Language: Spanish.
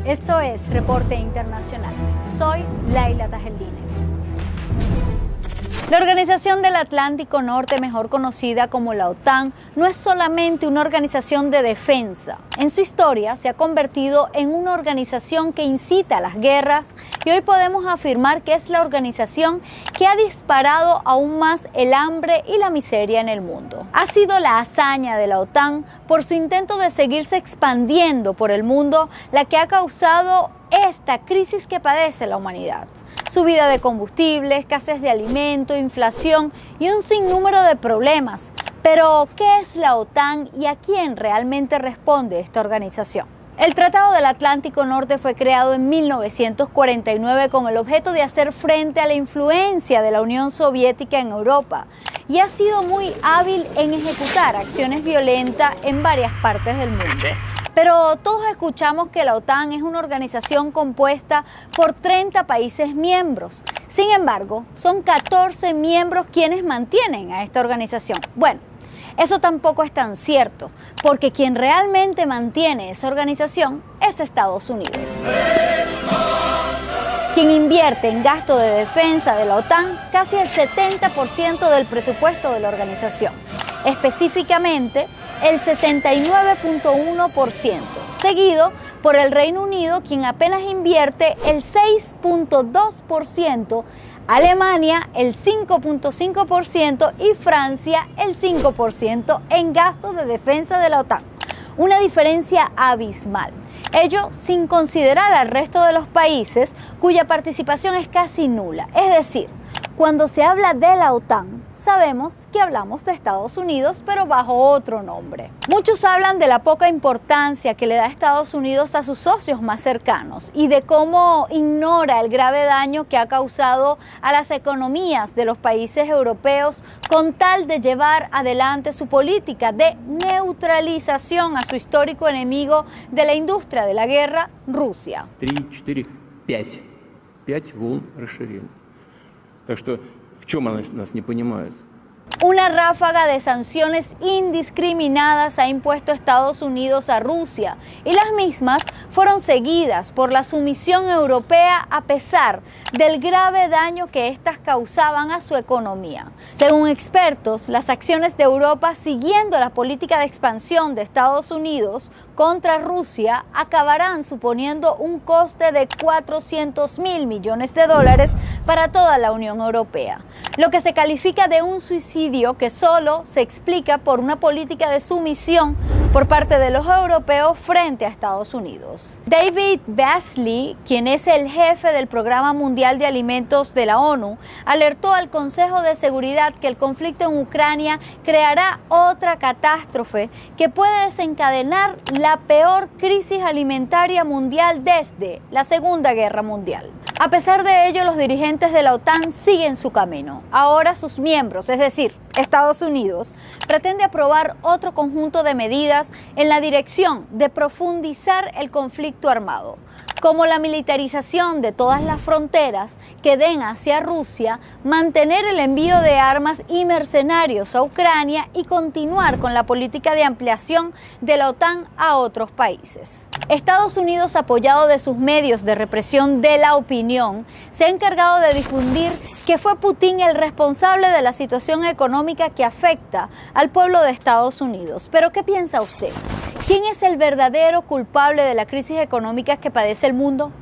Esto es Reporte Internacional. Soy Laila Tajeldine. La Organización del Atlántico Norte, mejor conocida como la OTAN, no es solamente una organización de defensa. En su historia se ha convertido en una organización que incita a las guerras y hoy podemos afirmar que es la organización que ha disparado aún más el hambre y la miseria en el mundo. Ha sido la hazaña de la OTAN por su intento de seguirse expandiendo por el mundo la que ha causado esta crisis que padece la humanidad. Subida de combustible, escasez de alimento, inflación y un sinnúmero de problemas. Pero, ¿qué es la OTAN y a quién realmente responde esta organización? El Tratado del Atlántico Norte fue creado en 1949 con el objeto de hacer frente a la influencia de la Unión Soviética en Europa y ha sido muy hábil en ejecutar acciones violentas en varias partes del mundo. Pero todos escuchamos que la OTAN es una organización compuesta por 30 países miembros. Sin embargo, son 14 miembros quienes mantienen a esta organización. Bueno, eso tampoco es tan cierto, porque quien realmente mantiene esa organización es Estados Unidos, quien invierte en gasto de defensa de la OTAN casi el 70% del presupuesto de la organización, específicamente el 69.1%, seguido por el Reino Unido, quien apenas invierte el 6.2%, Alemania el 5.5% y Francia el 5% en gastos de defensa de la OTAN. Una diferencia abismal. Ello sin considerar al resto de los países cuya participación es casi nula. Es decir, cuando se habla de la OTAN, sabemos que hablamos de Estados Unidos, pero bajo otro nombre. Muchos hablan de la poca importancia que le da Estados Unidos a sus socios más cercanos y de cómo ignora el grave daño que ha causado a las economías de los países europeos con tal de llevar adelante su política de neutralización a su histórico enemigo de la industria de la guerra, Rusia. 3, 4, 5. 5 волн расширения. Так что в чем она нас не понимает? Una ráfaga de sanciones indiscriminadas ha impuesto Estados Unidos a Rusia y las mismas fueron seguidas por la sumisión europea a pesar del grave daño que éstas causaban a su economía. Según expertos, las acciones de Europa siguiendo la política de expansión de Estados Unidos contra Rusia acabarán suponiendo un coste de 400.000 millones de dólares para toda la Unión Europea, lo que se califica de un suicidio que solo se explica por una política de sumisión por parte de los europeos frente a Estados Unidos. David Beasley, quien es el jefe del Programa Mundial de Alimentos de la ONU, alertó al Consejo de Seguridad que el conflicto en Ucrania creará otra catástrofe que puede desencadenar la peor crisis alimentaria mundial desde la Segunda Guerra Mundial. A pesar de ello, los dirigentes de la OTAN siguen su camino. Ahora sus miembros, es decir, Estados Unidos, pretende aprobar otro conjunto de medidas en la dirección de profundizar el conflicto armado, como la militarización de todas las fronteras que den hacia Rusia, mantener el envío de armas y mercenarios a Ucrania y continuar con la política de ampliación de la OTAN a otros países. Estados Unidos, apoyado de sus medios de represión de la opinión, se ha encargado de difundir que fue Putin el responsable de la situación económica que afecta al pueblo de Estados Unidos. ¿Pero qué piensa usted? ¿Quién es el verdadero culpable de la crisis económica que padece el mundo?